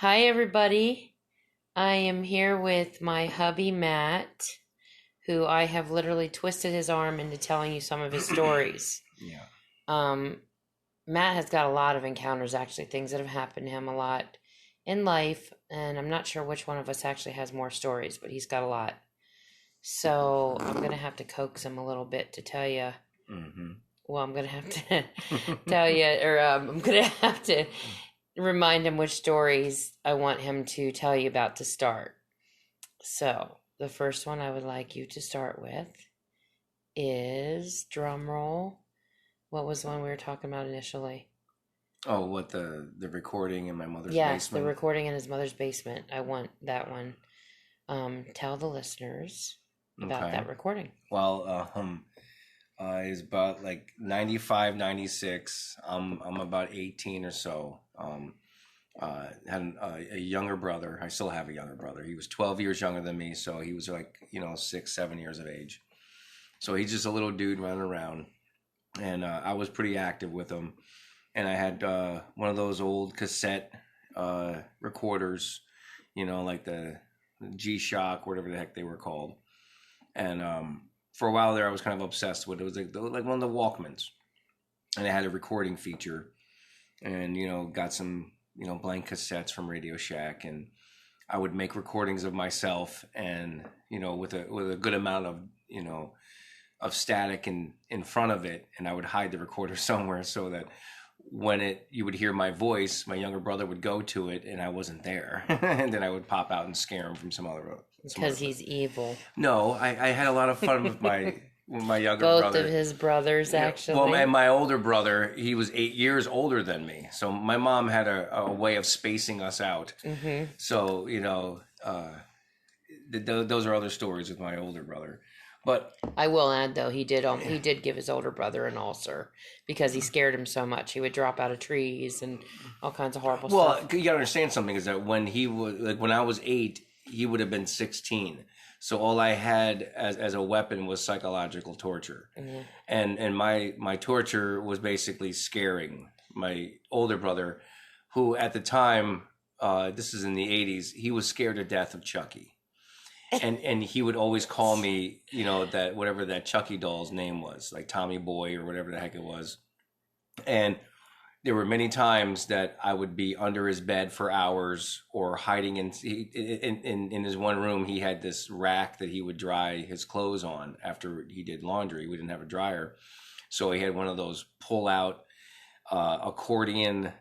Hi, everybody. I am here with my hubby, Matt, who I have literally twisted his arm into telling you some of his stories. Yeah. Um, Matt has got a lot of encounters, actually, things that have happened to him a lot in life, and I'm not sure which one of us actually has more stories, but he's got a lot. So I'm going to have to coax him a little bit to tell you. Mm-hmm. Well, I'm going to have to tell you, or I'm going to have to remind him which stories I want him to tell you about to start. So, the first one I would like you to start with is drum roll. What was the one we were talking about initially? Oh, what the recording in my mother's Yes, the basement? recording in his mother's basement. I want that one. Tell the listeners about Okay. that recording. Well, it's about like 95, 96. I'm about 18 or so. Had a younger brother. I still have a younger brother. He was 12 years younger than me, so he was like 6, 7 years of age. So he's just a little dude running around, and I was pretty active with him. And I had one of those old cassette recorders, like the G-Shock, whatever the heck they were called. And for a while there, I was kind of obsessed with it. It was like one of the Walkmans, and it had a recording feature, and got some blank cassettes from Radio Shack, and I would make recordings of myself, and with a good amount of of static in front of it, and I would hide the recorder somewhere so that when you would hear my voice, my younger brother would go to it and I wasn't there. And then I would pop out and scare him from some other Because place. he's evil. No, I had a lot of fun with my younger Both of brother. his brothers, Yeah, well, actually. and my older brother, he was 8 years older than me. So my mom had a way of spacing us out. Mm-hmm. So, those are other stories with my older brother. But I will add though he did give his older brother an ulcer because he scared him so much. He would drop out of trees and all kinds of horrible well, stuff. you gotta understand something is that when I was 8, he would have been 16. So all I had as a weapon was psychological torture, Mhm. and my torture was basically scaring my older brother, who at the time, this is in the 80s, he was scared to death of Chucky. And he would always call me, that whatever that Chucky doll's name was, like Tommy Boy or whatever the heck it was. And there were many times that I would be under his bed for hours or hiding in his one room. He had this rack that he would dry his clothes on after he did laundry. We didn't have a dryer. So he had one of those pull out accordion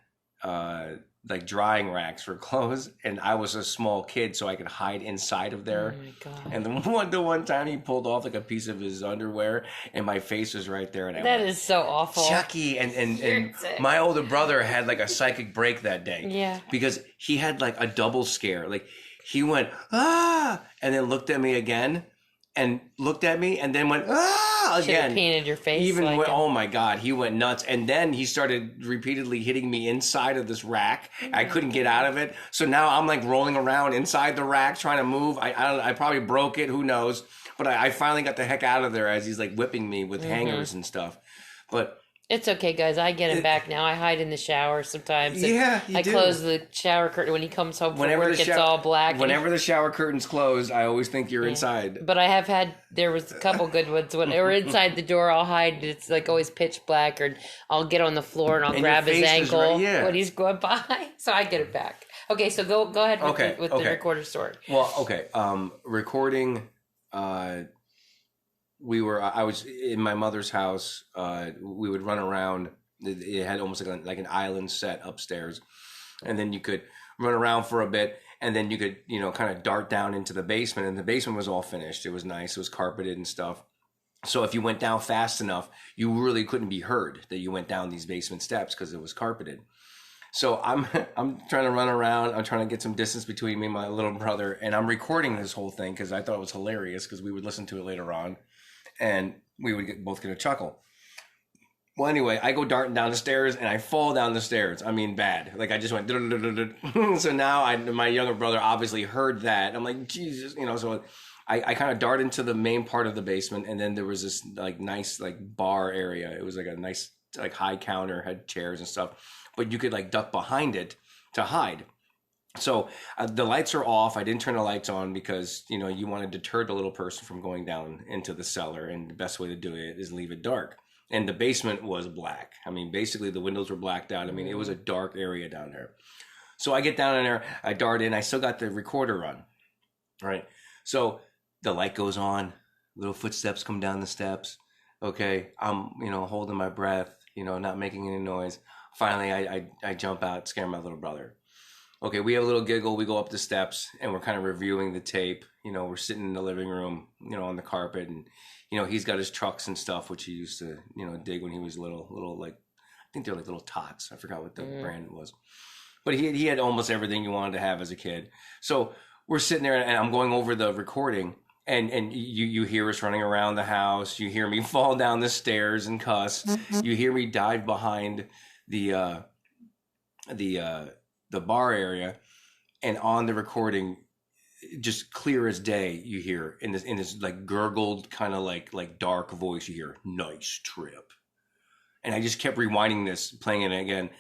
like drying racks for clothes, and I was a small kid, so I could hide inside of Oh there. my god. And the one time he pulled off like a piece of his underwear, and my face was right there, and I That went, is so awful. Chucky, and You're sick. my older brother had like a psychic break that day. Yeah. Because he had like a double scare. Like he went, ah, and then looked at me again, and looked at me, and then went, ah, Should have again. painted your face. Even like went, a- oh my god, he went nuts, and then he started repeatedly hitting me inside of this rack. I couldn't get out of it, so now I'm like rolling around inside the rack trying to move. I probably broke it, who knows? But I finally got the heck out of there as he's like whipping me with hangers and stuff. But It's okay, guys. I get him back now. I hide in the shower sometimes. And yeah, you I do. close the shower curtain when he comes home from Whenever work. the It's shower, all black. and- whenever the shower curtains closed, I always think you're inside. But I have had, there was a couple good ones. When we're inside the door, I'll hide. And it's like always pitch black, or I'll get on the floor and I'll And grab your his face is ankle right- yeah. when he's going by. So I get it back. Okay, so go ahead with, Okay, the okay. recorder story. Well, okay. Recording. I was in my mother's house. We would run around. It had almost like an island set upstairs, and then you could run around for a bit, and then you could kind of dart down into the basement. And the basement was all finished. It was nice. It was carpeted and stuff. So if you went down fast enough, you really couldn't be heard that you went down these basement steps because it was carpeted. So I'm trying to run around. I'm trying to get some distance between me and my little brother, and I'm recording this whole thing because I thought it was hilarious because we would listen to it later on, and we would both get a chuckle. Well, anyway, I go darting down the stairs and I fall down the stairs. I mean, bad. Like I just went. So now my younger brother obviously heard that. I'm like, Jesus, So I kind of dart into the main part of the basement, and then there was this like nice like bar area. It was like a nice like high counter, had chairs and stuff, but you could like duck behind it to hide. So the lights are off. I didn't turn the lights on because, you know, you want to deter the little person from going down into the cellar. And the best way to do it is leave it dark. And the basement was black. I mean, basically the windows were blacked out. I mean, it was a dark area down there. So I get down in there, I dart in, I still got the recorder on, right? So the light goes on, little footsteps come down the steps. Okay, I'm, you know, holding my breath, you know, not making any noise. Finally, I jump out, scare my little brother. Okay, we have a little giggle. We go up the steps and we're kind of reviewing the tape. You know, we're sitting in the living room, you know, on the carpet, and you know, he's got his trucks and stuff, which he used to, you know, dig when he was little like, I think they're like little tots. I forgot what the brand was, but he had almost everything you wanted to have as a kid. So we're sitting there, and I'm going over the recording, and you hear us running around the house. You hear me fall down the stairs and cuss. You hear me dive behind the bar area, and on the recording, just clear as day, you hear in this like gurgled kind of like dark voice, you hear "nice trip," and I just kept rewinding this, playing it again,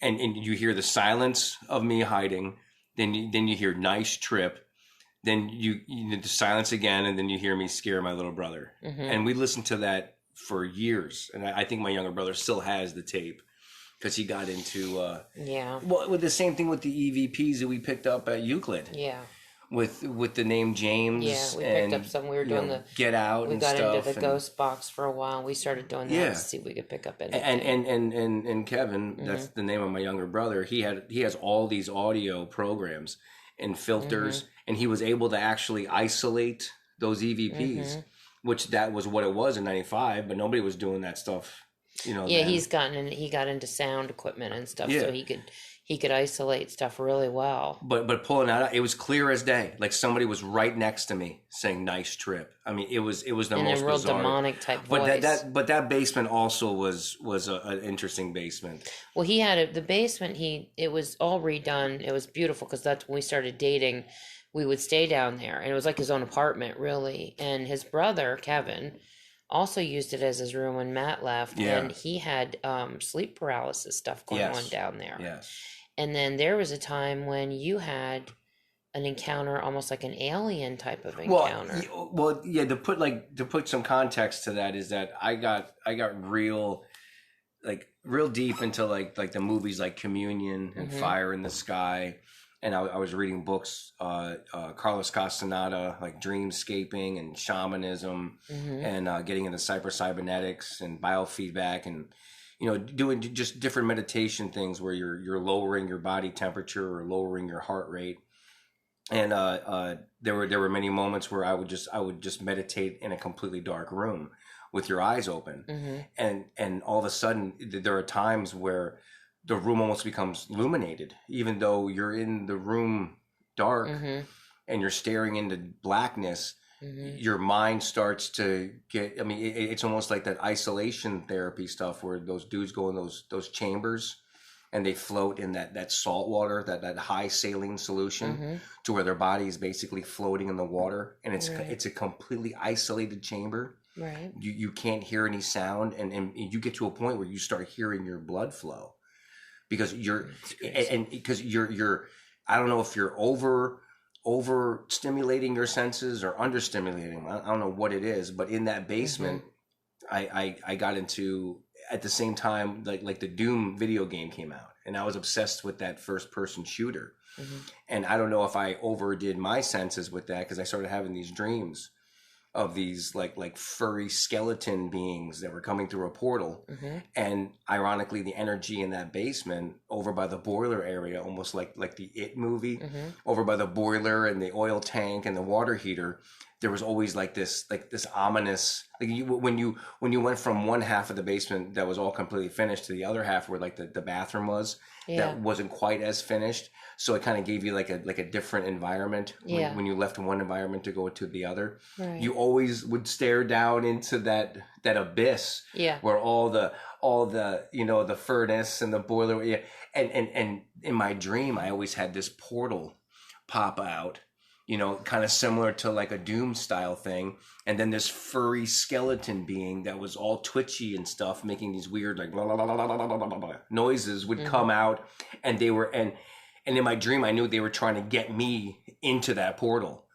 and you hear the silence of me hiding, then you hear "nice trip," then you the silence again, and then you hear me scare my little brother, and we listened to that for years, and I think my younger brother still has the tape. Because he got into well, with the same thing with the EVPs that we picked up at Euclid. Yeah. With the name James. Yeah, we picked up some. We were doing the Get Out. We got into the ghost box for a while. We started doing that to see if we could pick up anything. And Kevin, that's the name of my younger brother. He has all these audio programs and filters, and he was able to actually isolate those EVPs, which that was what it was in '95. But nobody was doing that stuff. You know, yeah, he got into sound equipment and stuff, so he could isolate stuff really well. But pulling out, it was clear as day. Like somebody was right next to me saying "nice trip." I mean, it was the most a real bizarre, demonic type voice. But that basement also was an interesting basement. Well, he had the basement. It was all redone. It was beautiful because that's when we started dating. We would stay down there, and it was like his own apartment, really. And his brother Kevin also used it as his room when Matt left, and he had sleep paralysis stuff going on down there. Yes. And then there was a time when you had an encounter, almost like an alien type of encounter. Well, yeah. To put some context to that is that I got real deep into like the movies like Communion and Fire in the Sky. And I was reading books, Carlos Castaneda, like dreamscaping and shamanism, and getting into cyberscybernetics and biofeedback, and you know, doing just different meditation things where you're lowering your body temperature or lowering your heart rate. And there were many moments where I would just meditate in a completely dark room with your eyes open, and all of a sudden there are times where the room almost becomes illuminated, even though you're in the room dark and you're staring into blackness. Your mind starts to get, I mean, it's almost like that isolation therapy stuff where those dudes go in those chambers and they float in that salt water, that high saline solution, to where their body is basically floating in the water, and it's a completely isolated chamber. Right. You can't hear any sound, and you get to a point where you start hearing your blood flow. Because you're I don't know if you're over stimulating your senses or under stimulating. I don't know what it is, but in that basement, I got into, at the same time like the Doom video game came out, and I was obsessed with that first person shooter. And I don't know if I overdid my senses with that, because I started having these dreams of these like furry skeleton beings that were coming through a portal. And ironically, the energy in that basement over by the boiler area, almost like the It movie, over by the boiler and the oil tank and the water heater, there was always like this ominous, like when you went from one half of the basement that was all completely finished to the other half where like the bathroom was, that wasn't quite as finished. So it kind of gave you like a different environment when you left one environment to go to the other. Right. You always would stare down into that abyss where all the you know, the furnace and the boiler. And in my dream, I always had this portal pop out, you know, kind of similar to like a Doom style thing. And then this furry skeleton being that was all twitchy and stuff, making these weird like blah, blah, blah, blah, blah, blah, blah, blah, noises would come out, and they were, and And in my dream, I knew they were trying to get me into that portal.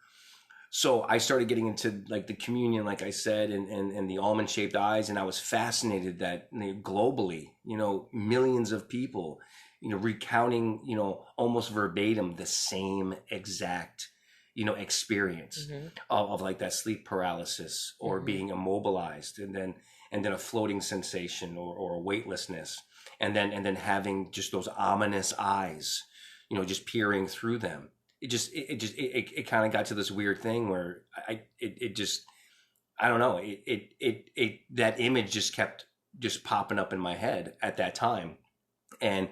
So I started getting into like the communion, like I said, and the almond shaped eyes. And I was fascinated that globally, millions of people, recounting, almost verbatim the same exact, experience of like that sleep paralysis or being immobilized, and then a floating sensation or a weightlessness. And then having just those ominous eyes, just peering through them. It kind of got to this weird thing where I don't know, that image just kept just popping up in my head at that time. And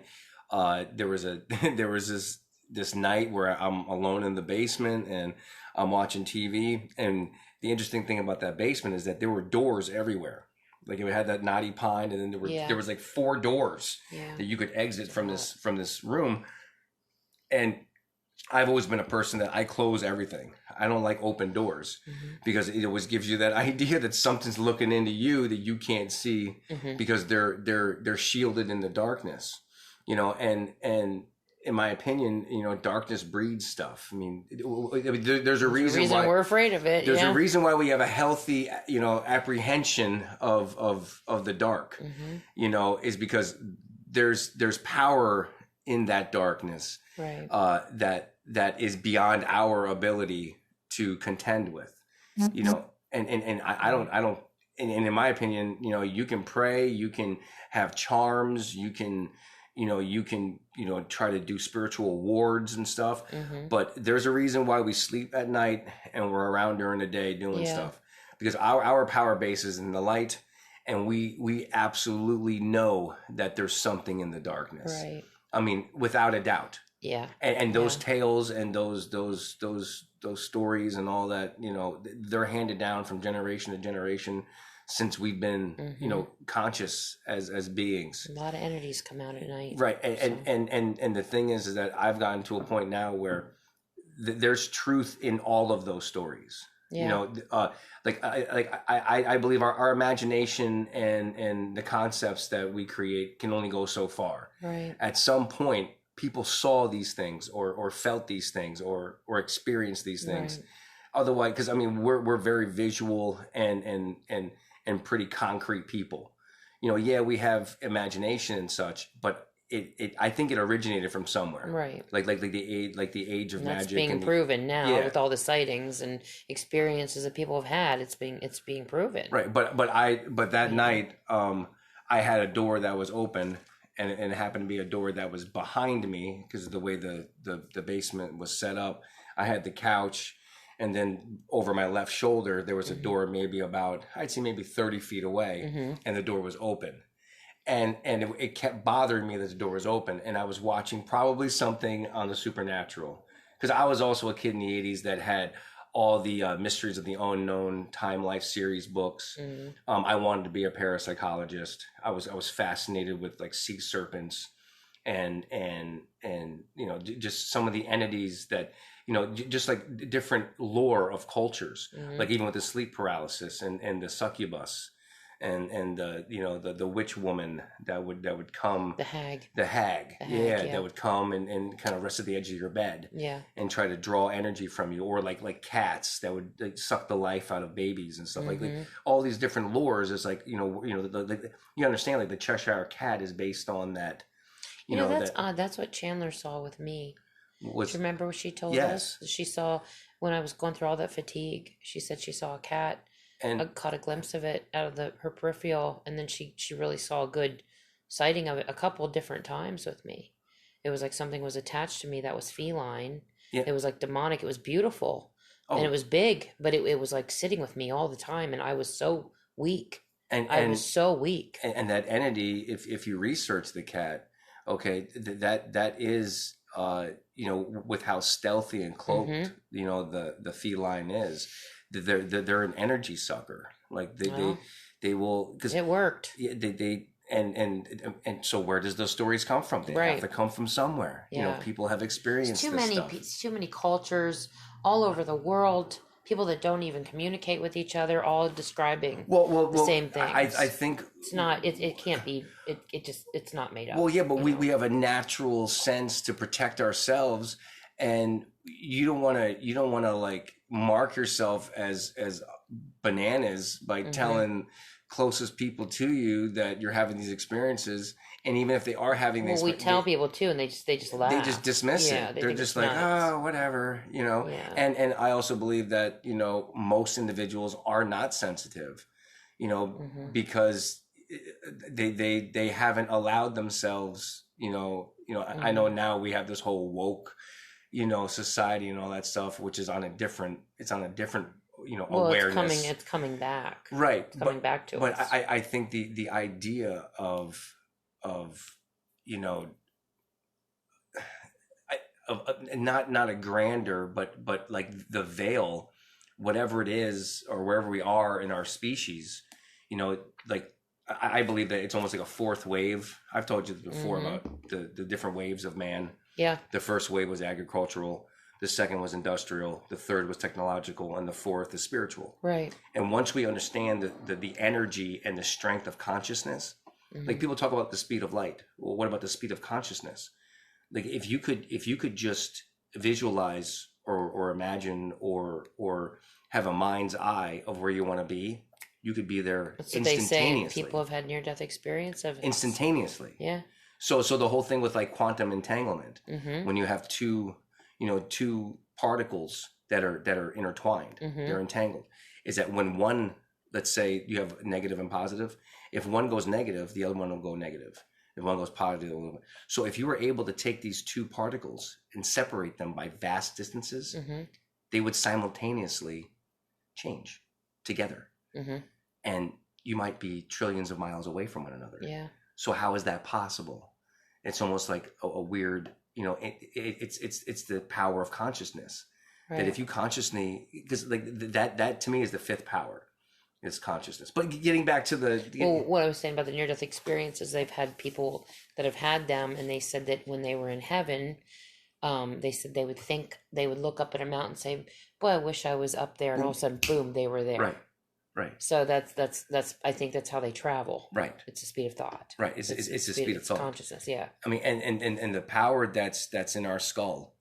there was this night where I'm alone in the basement and I'm watching TV. And the interesting thing about that basement is that there were doors everywhere. Like it had that knotty pine, and then there was like 4 doors that you could exit from this room. And I've always been a person that I close everything. I don't like open doors because it always gives you that idea that something's looking into you that you can't see because they're shielded in the darkness, and in my opinion, darkness breeds stuff. I mean, there's a reason why we're afraid of it. There's a reason why we have a healthy, apprehension of the dark, is because there's power in that darkness, right? That is beyond our ability to contend with, and I don't, and in my opinion, you can pray, you can have charms, you can try to do spiritual wards and stuff, but there's a reason why we sleep at night and we're around during the day doing stuff, because our power base is in the light, and we absolutely know that there's something in the darkness. Right. I mean, without a doubt. Yeah. And those tales and those stories and all that, they're handed down from generation to generation since we've been, conscious as beings. A lot of entities come out at night. Right. And the thing is that I've gotten to a point now where there's truth in all of those stories. Yeah. I believe our imagination and the concepts that we create can only go so far. Right. At some point, people saw these things or felt these things or experienced these things. Right. Otherwise, because I mean, we're very visual and pretty concrete people. We have imagination and such, but I think it originated from somewhere. Right. Like the age of that's magic. Being proven now with all the sightings and experiences that people have had. It's being proven. Right. But that night, I had a door that was open. And it happened to be a door that was behind me because of the way the basement was set up. I had the couch, and then over my left shoulder, there was a door maybe about, I'd say maybe 30 feet away, and the door was open. And it kept bothering me that the door was open. And I was watching probably something on the supernatural, because I was also a kid in the 80s that had all the Mysteries of the Unknown Time Life series books. I wanted to be a parapsychologist. I was fascinated with like sea serpents and just some of the entities that, just like different lore of cultures, like even with the sleep paralysis and the succubus and the witch woman that would come, the hag, that would come and kind of rest at the edge of your bed, and try to draw energy from you, or like cats that would suck the life out of babies and stuff, like all these different lores. Is like you understand, like the Cheshire Cat is based on that. That's odd. That's what Chandler saw with me. Do you remember what she told us? She saw, when I was going through all that fatigue, she said she saw a cat. And I caught a glimpse of it out of her peripheral, and then she really saw a good sighting of it a couple of different times with me. It was like something was attached to me that was feline. Yeah. It was like demonic. It was beautiful, and it was big, but it was like sitting with me all the time, and I was so weak. I was so weak. And that entity, if you research the cat, that is with how stealthy and cloaked the feline is. They're an energy sucker. Like they will, because it worked. They and so where does those stories come from? They have to come from somewhere. People have experienced this stuff. Too many cultures all over the world. people that don't even communicate with each other, all describing Well, the same things. I think It's not. It can't be. It just. It's not made up. well, yeah, but you we, know? we have a natural sense to protect ourselves, and you don't want to like mark yourself as bananas by telling closest people to you that you're having these experiences, and even if they are having these, Well, we tell people too, and they just laugh. they just dismiss Yeah, it. they They're think just it's like, nuts. oh, whatever, you know. Yeah. And I also believe that most individuals are not sensitive, because they haven't allowed themselves, I know now we have this whole woke, society and all that stuff, which is on a different, Well, awareness. it's coming back. Right. It's coming back to but us. I think the idea of you know not a grander, but like the veil, whatever it is, or wherever we are in our species, like I believe that it's almost like a fourth wave. I've told you before about the different waves of man. Yeah. The first wave was agricultural, the second was industrial, the third was technological, and the fourth is spiritual. Right. And once we understand the energy and the strength of consciousness, like people talk about the speed of light. Well, what about the speed of consciousness? Like if you could just visualize or imagine or have a mind's eye of where you want to be, you could be there That's what instantaneously. they say. People have had near-death experience of instantaneously. Yeah. So the whole thing with like quantum entanglement, when you have two particles that are intertwined, they're entangled, is that when one, let's say you have negative and positive, if one goes negative, the other one will go negative. If one goes positive, so if you were able to take these two particles and separate them by vast distances, they would simultaneously change together. And you might be trillions of miles away from one another. Yeah. So how is that possible? It's almost like a weird, it's the power of consciousness. Right. That if you consciously, because like that to me is the fifth power, is consciousness. But getting back to what I was saying about the near-death experiences, they've had people that have had them, and they said that when they were in heaven, they said they would look up at a mountain and say, "Boy, I wish I was up there," and all of a sudden, boom, they were there. Right. So that's I think that's how they travel. Right. It's the speed of thought. Right. It's the speed of thought. Consciousness. Yeah. I mean, and the power that's in our skull,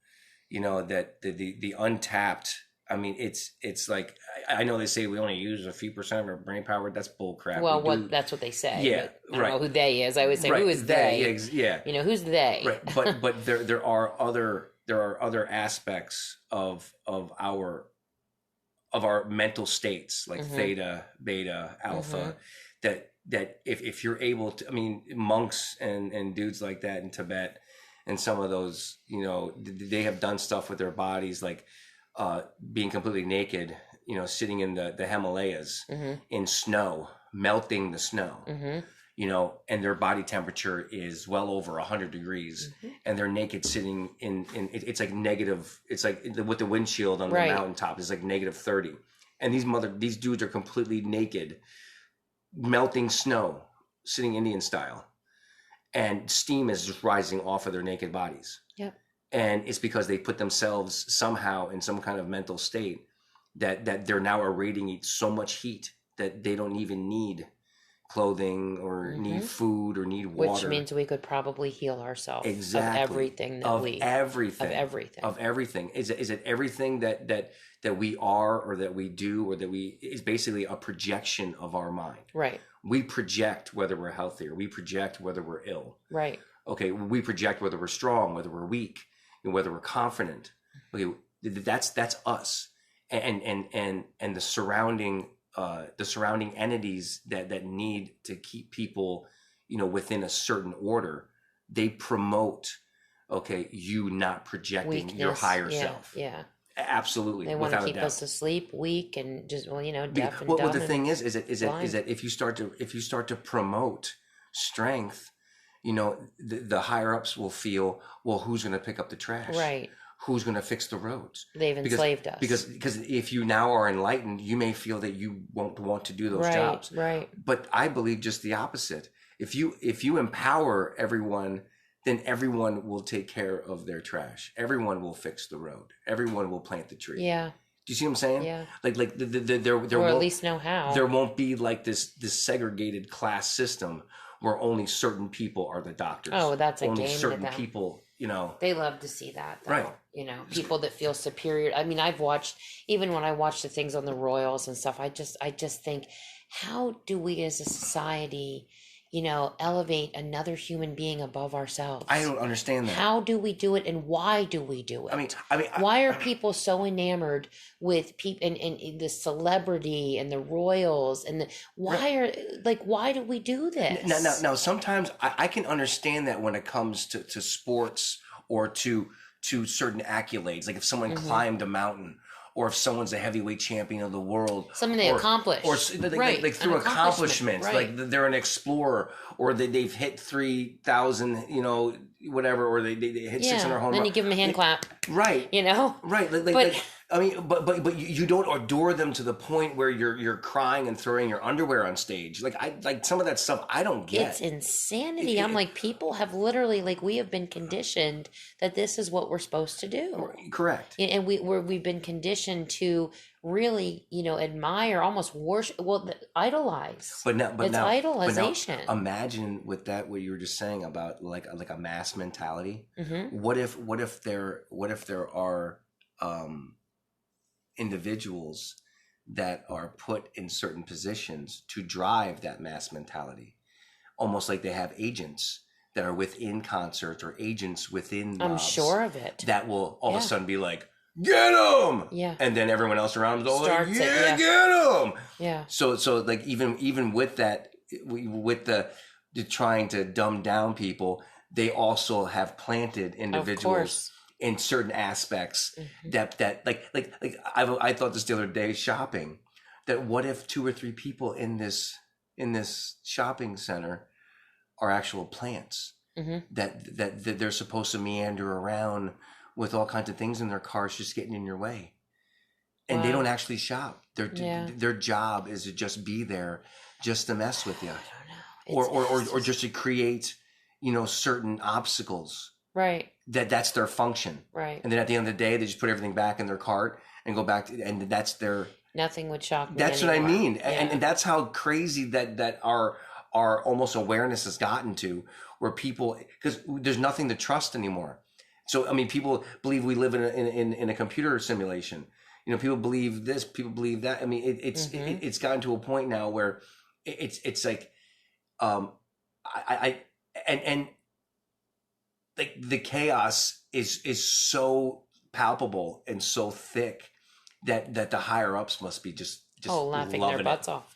that the untapped. I mean, it's like, I know they say we only use a few percent of our brain power. That's bull crap. Well, that's what they say. Yeah. I don't know who they is. I always say, who is they? Yeah. Who's they? Right. But there are other aspects of our mental states, like theta, beta, alpha, that if you're able to, I mean, monks and dudes like that in Tibet, and some of those, they have done stuff with their bodies, like being completely naked, sitting in the Himalayas in snow, melting the snow, and their body temperature is well over 100 degrees, and they're naked sitting in it's like negative, it's like with the windshield on the mountaintop, it's like -30. And these dudes are completely naked, melting snow, sitting Indian style, and steam is just rising off of their naked bodies. Yep. And it's because they put themselves somehow in some kind of mental state that they're now irradiating so much heat that they don't even need clothing or need food or need water. Which means we could probably heal ourselves. Exactly. Of everything that Of everything. Is it everything that we are, or that we do, or that we is basically a projection of our mind. Right. We project whether we're healthy, or we project whether we're ill. Right. Okay, we project whether we're strong, whether we're weak, and whether we're confident. Okay, that's us. And the surrounding entities that need to keep people, within a certain order, they promote, you not projecting weakness, your higher self. Yeah. Absolutely. They want to keep us asleep, weak, and just, deaf and dumb. Well, the thing is that if you start to promote strength, the higher ups will feel, well, who's going to pick up the trash? Right. Who's going to fix the roads? They've enslaved us. Because if you now are enlightened, you may feel that you won't want to do those jobs. Right. But I believe just the opposite. If you empower everyone, then everyone will take care of their trash. Everyone will fix the road. Everyone will plant the tree. Yeah. Do you see what I'm saying? Yeah. Like there Or at won't, least know how. there won't be like this segregated class system where only certain people are the doctors. Oh, that's a only game to certain them. people, They love to see that, though. Right. People that feel superior. I mean, I've watched, even when I watch the things on the Royals and stuff, I just think, how do we as a society, elevate another human being above ourselves? I don't understand that. How do we do it, and why do we do it? I mean, why are people so enamored with people and the celebrity and the royals and why do we do this? Now, sometimes I can understand that when it comes to sports or to certain accolades, like if someone climbed a mountain, or if someone's a heavyweight champion of the world, something they accomplished, or like through accomplishments, right. like they're an explorer, or they've hit 3,000, whatever, or they hit 600 home runs. Then you give them a hand clap, right? Right. I mean, but you don't adore them to the point where you're crying and throwing your underwear on stage. Like some of that stuff I don't get. It's insanity. I'm like, people have literally, like, we have been conditioned that this is what we're supposed to do. Correct. And we've been conditioned to really, admire, almost worship, idolize. But now, idolization. Imagine with that what you were just saying about like a mass mentality. Mm-hmm. What if there are individuals that are put in certain positions to drive that mass mentality, almost like they have agents that are within concerts or agents within mobs. I'm sure of it. That will all of a sudden be like, get him! Yeah. And then everyone else around is all starts like, yeah, get him! Yeah. So like even with that, with the trying to dumb down people, they also have planted individuals in certain aspects that like I thought this the other day shopping, that what if 2 or 3 people in this shopping center are actual plants that they're supposed to meander around with all kinds of things in their cars just getting in your way, and they don't actually shop. Their job is to just be there, just to mess with you, or just to create certain obstacles. Right. That's their function. Right. And then at the end of the day, they just put everything back in their cart and go back to, and that's their. Nothing would shock me. That's anymore. what I mean, Yeah. and that's how crazy that our almost awareness has gotten to, where people, because there's nothing to trust anymore. So I mean, people believe we live in a computer simulation. People believe this, people believe that. I mean, it's gotten to a point now where it's like, and like the chaos is so palpable and so thick that the higher ups must be just laughing their butts off.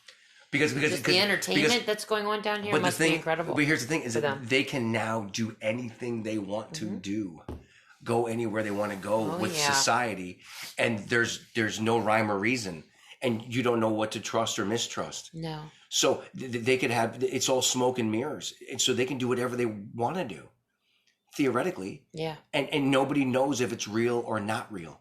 Because the entertainment that's going on down here must be incredible. But here's the thing: is that they can now do anything they want to do, go anywhere they want to go with society, and there's no rhyme or reason, and you don't know what to trust or mistrust. No. So they could have, it's all smoke and mirrors, and so they can do whatever they want to do, theoretically. Yeah. And nobody knows if it's real or not real.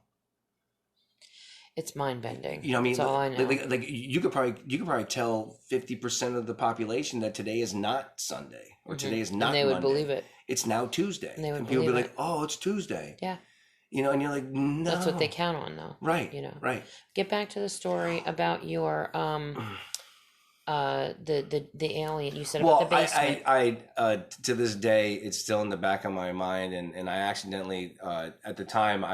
It's mind bending. What I mean? That's all I know. Like you could probably tell 50% of the population that today is not Sunday or today is not. And they would Monday. believe it. It's now Tuesday. And they would and people believe be like, "Oh, it's Tuesday." Yeah. And you're like, "No." That's what they count on, though. Right. Right. Get back to the story about your the alien you said about the basement. I to this day it's still in the back of my mind, and I accidentally at the time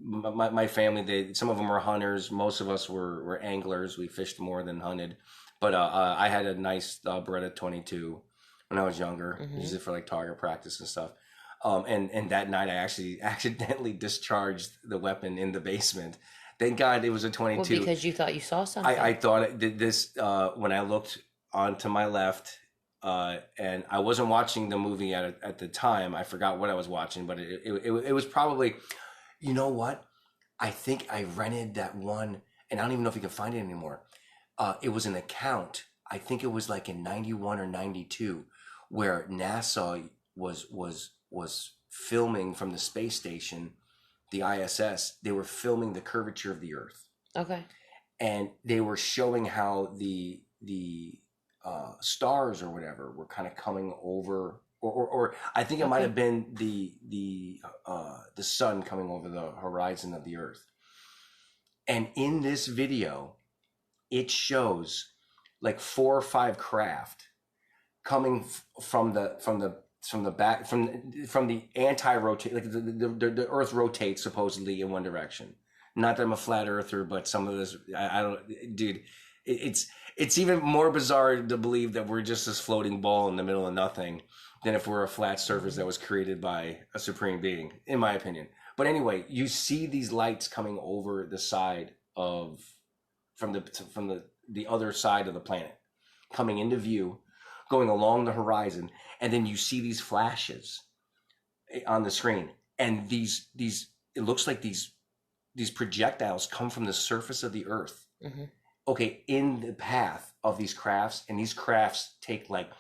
my family, some of them were hunters, most of us were anglers. We fished more than hunted, but I had a nice Beretta 22 when I was younger, used it for like target practice and stuff. And that night I actually accidentally discharged the weapon in the basement. Thank God it was a 22. Well, because you thought you saw something. I thought this when I looked onto my left, and I wasn't watching the movie at the time. I forgot what I was watching, but it was probably, you know what? I think I rented that one, and I don't even know if you can find it anymore. It was an account. I think it was like in 91 or 92, where NASA was filming from the space station, the ISS. They were filming the curvature of the Earth. Okay. And they were showing how the stars or whatever were kind of coming over, or I think it might have been the sun coming over the horizon of the Earth. And in this video, it shows like 4 or 5 craft coming from the back from the anti-rotate, like the Earth rotates supposedly in one direction. Not that I'm a flat earther, but some of this I don't, dude. It's even more bizarre to believe that we're just this floating ball in the middle of nothing than if we're a flat surface that was created by a supreme being, in my opinion. But anyway, you see these lights coming over the side of from the other side of the planet, coming into view, going along the horizon, and then you see these flashes on the screen, and these it looks like these projectiles come from the surface of the Earth. Mm-hmm. Okay, in the path of these crafts, and these crafts take like,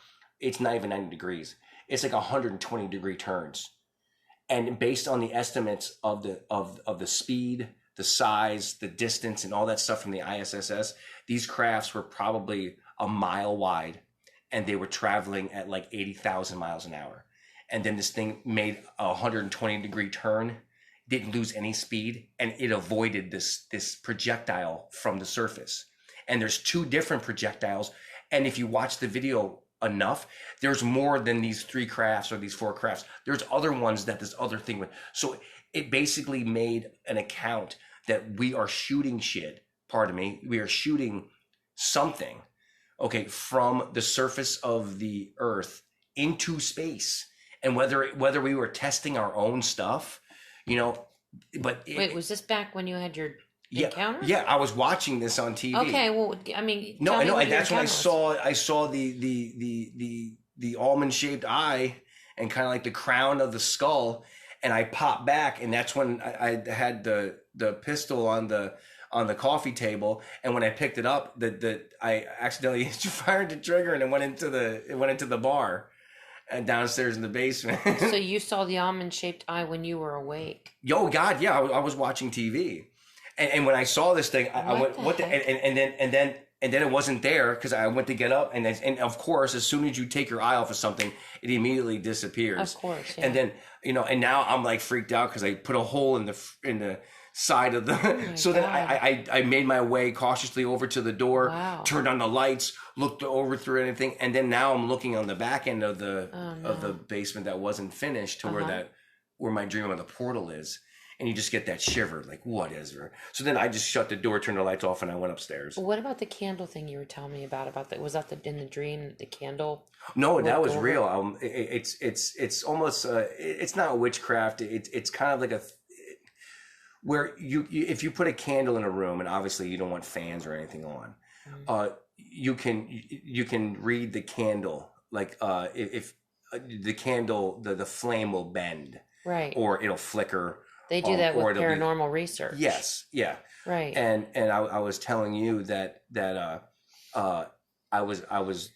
it's not even 90 degrees. It's like 120 degree turns. And based on the estimates of the speed, the size, the distance, and all that stuff from the ISSS, these crafts were probably a mile wide, and they were traveling at like 80,000 miles an hour. And then this thing made a 120 degree turn, didn't lose any speed, and it avoided this projectile from the surface. And there's 2 different projectiles, and if you watch the video enough, there's more than these 3 crafts or these 4 crafts. There's other ones that this other thing with. So it basically made an account that we are shooting shit, pardon me, we are shooting something, okay, from the surface of the Earth into space. And whether we were testing our own stuff, you know, but wait, was this back when you had your encounter? Yeah, I was watching this on TV. Okay, well, I mean, no, I know, and that's when I saw the almond shaped eye and kind of like the crown of the skull, and I popped back, and that's when I had the pistol on the coffee table, and when I picked it up, I accidentally fired the trigger, and it went into the bar. And downstairs in the basement. So you saw the almond-shaped eye when you were awake? Yo, God, yeah, I was watching TV, and when I saw this thing, I went, "What the?" And then it wasn't there because I went to get up, and of course, as soon as you take your eye off of something, it immediately disappears. Of course, yeah. And then and now I'm like freaked out because I put a hole in the side of the. So then I made my way cautiously over to the door, turned on the lights, looked over through anything, and then now I'm looking on the back end of the basement that wasn't finished to where my dream of the portal is, and you just get that shiver, like, what is there? So then I just shut the door, turned the lights off, and I went upstairs. What about the candle thing you were telling me about that? Was that in the dream, the candle? No, that was real. It's almost it's not witchcraft. It's kind of like where you if you put a candle in a room, and obviously you don't want fans or anything on, you can read the candle, like if the candle, the flame will bend, right, or it'll flicker. They do that with paranormal research. Yes, yeah, right. And I was telling you that I was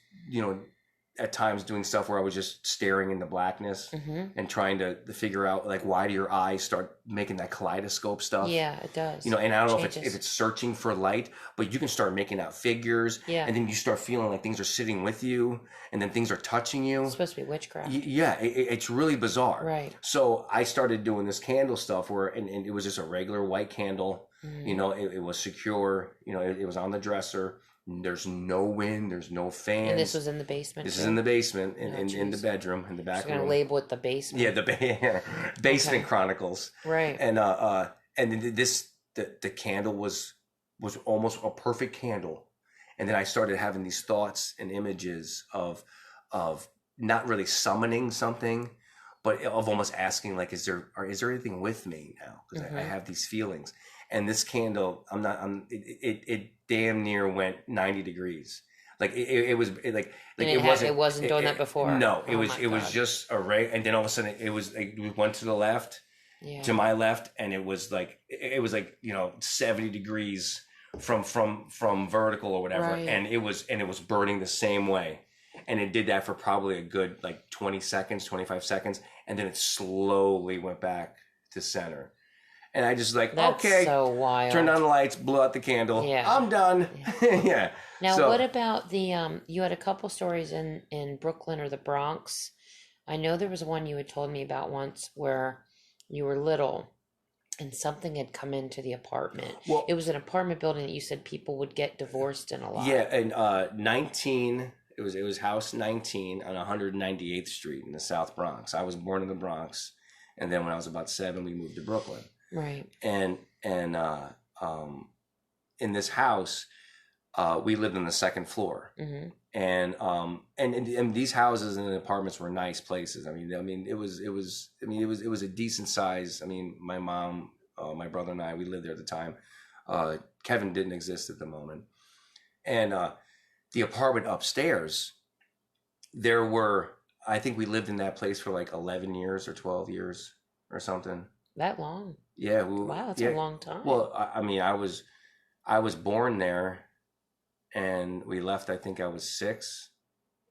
at times doing stuff where I was just staring into blackness and trying to figure out, like, why do your eyes start making that kaleidoscope stuff? Yeah, it does. And I don't know if it's searching for light, but you can start making out figures, and then you start feeling like things are sitting with you, and then things are touching you. It's supposed to be witchcraft. Yeah, it's really bizarre. Right. So I started doing this candle stuff and it was just a regular white candle. It was secure. It was on the dresser. There's no wind. There's no fans. And this was in the basement. This is in the basement, in the bedroom, in the back room. Going to label it the basement. Yeah, the basement chronicles. Right. And then the candle was almost a perfect candle, and then I started having these thoughts and images of not really summoning something, but of almost asking, like, is there anything with me now? Because I have these feelings. And this candle, it damn near went 90 degrees. Like it wasn't doing that before. No, it was just a ray. And then all of a sudden we went to the left, to my left. And it was like 70 degrees from vertical or whatever. Right. And it was burning the same way. And it did that for probably a good, like, 20 seconds, 25 seconds. And then it slowly went back to center. And I just That's so wild. Turned on the lights, blew out the candle. Yeah. I'm done. Yeah. Now, what about the, you had a couple stories in Brooklyn or the Bronx. I know there was one you had told me about once where you were little and something had come into the apartment. Well, It was an apartment building that you said people would get divorced in a lot. yeah, and 19. It was house 19 on 198th Street in the South Bronx. I was born in the Bronx, and then when I was about 7, we moved to Brooklyn. Right. And in this house, we lived on the second floor, Mm-hmm. and these houses and apartments were nice places. I mean, it was a decent size. I mean, my mom, my brother, and I, we lived there at the time. Kevin didn't exist at the moment, and the apartment upstairs, I think we lived in that place for like 11 years or 12 years or something. That long? Yeah. Wow, that's yeah. a long time. Well, I mean, I was born there, and we left. I think I was 6.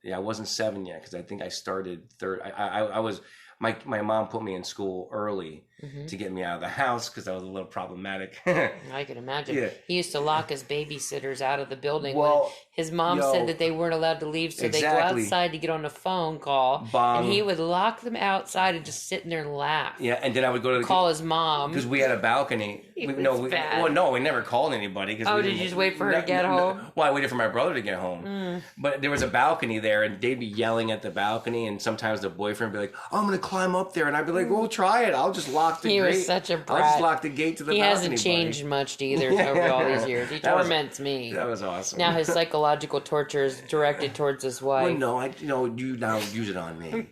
Yeah, I wasn't 7 yet because I think I started third. I was my mom put me in school early Mm-hmm. to get me out of the house because I was a little problematic. I can imagine. Yeah. He used to lock his babysitters out of the building when Well, his mom said that they weren't allowed to leave, so they go Exactly. outside to get on a phone call, and he would lock them outside and just sit in there and laugh. yeah, and then I would go to the Call his mom. because we had a balcony. He We, was no, we, bad. well, no, we never called anybody. Oh, did you just wait for her to get home? Well, I waited for my brother to get home. Mm. But there was a balcony there, and they'd be yelling at the balcony, and sometimes the boyfriend would be like, "Oh, I'm going to climb up there," and I'd be like, "Well, try it. I'll just lock the He gate. was such a I'll brat. just lock the gate to the He balcony." hasn't changed buddy. much either over all these years. He That was- torments me. That was awesome. Now his psychological torture is directed towards his well, wife. no, you now use it on me.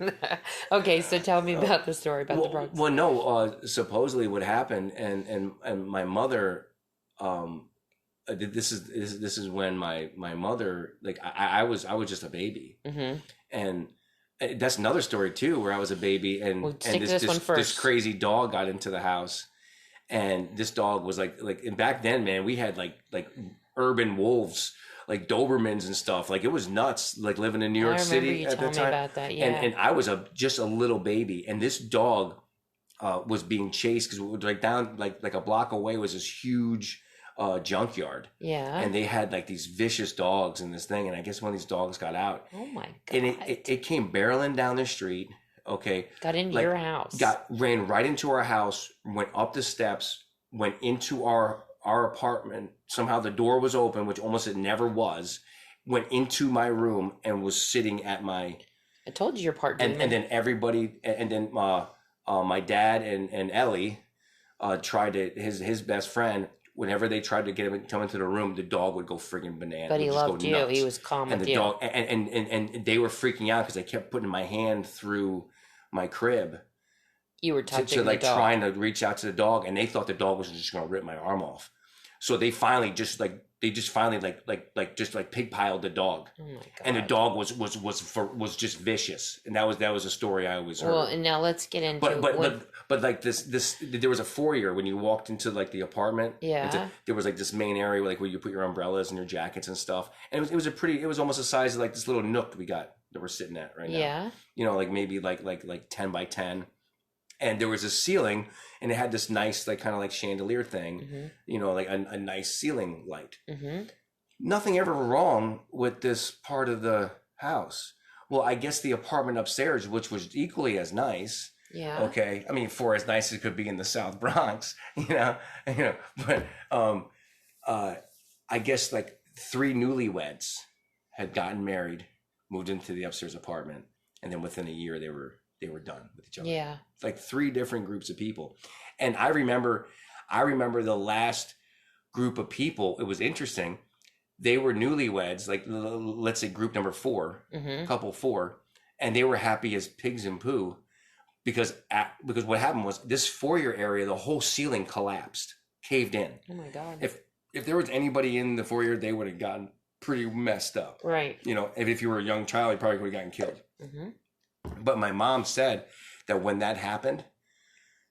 Okay, so tell me about the story about the Bronx. Well, no. Supposedly, what happened, and my mother, this is when my mother, like I was just a baby, Mm-hmm. and that's another story too, where I was a baby, and Well, and stick to this one first. this crazy dog got into the house, and this dog was like, and back then, man, we had like urban wolves, like Dobermans and stuff. Like it was nuts, like living in New York I remember City you at the telling me time. about that. Yeah. And I was just a little baby, and this dog was being chased because like down like a block away was this huge junkyard, yeah. and they had like these vicious dogs in this thing, and I guess one of these dogs got out, Oh my god. and it came barreling down the street. Okay, got into like, your house. ran right into our house, went up the steps, went into our apartment. Somehow the door was open, which almost it never was. Went into my room and was sitting at my. I told you your part. And then everybody, and then my dad and Ellie tried to his best friend. Whenever they tried to get him come into the room, the dog would go friggin' bananas. But he would just go loved you. nuts. He was calm And with the you. dog, and they were freaking out because I kept putting my hand through my crib You were to touching like the dog. trying to reach out to the dog, and they thought the dog was just going to rip my arm off. So they finally just pig piled the dog, Oh my god. and the dog was just vicious, and that was a story I always heard. Well, and now let's get into But like this there was a foyer when you walked into like the apartment. Yeah. There was like this main area like where you put your umbrellas and your jackets and stuff, and it was almost the size of like this little nook we got that we're sitting at right now. Yeah. You know, like maybe like 10 by 10, and there was a ceiling, and it had this nice like kind of like chandelier thing. Mm-hmm. You know, like a nice ceiling light. Mm-hmm. Nothing ever wrong with this part of the house. Well, I guess the apartment upstairs, which was equally as nice. Yeah. Okay, I mean, for as nice as it could be in the South Bronx, but I guess like 3 newlyweds had gotten married, moved into the upstairs apartment, and then within a year they were done with each other. Yeah. Like 3 different groups of people, and I remember the last group of people. It was interesting. They were newlyweds, like let's say group number 4, Mm-hmm. couple 4, and they were happy as pigs in poo. Because what happened was this foyer area, the whole ceiling collapsed, caved in. Oh my god. If there was anybody in the foyer, they would have gotten pretty messed up. Right. You know, if you were a young child, you probably would have gotten killed. Mm-hmm. But my mom said that when that happened,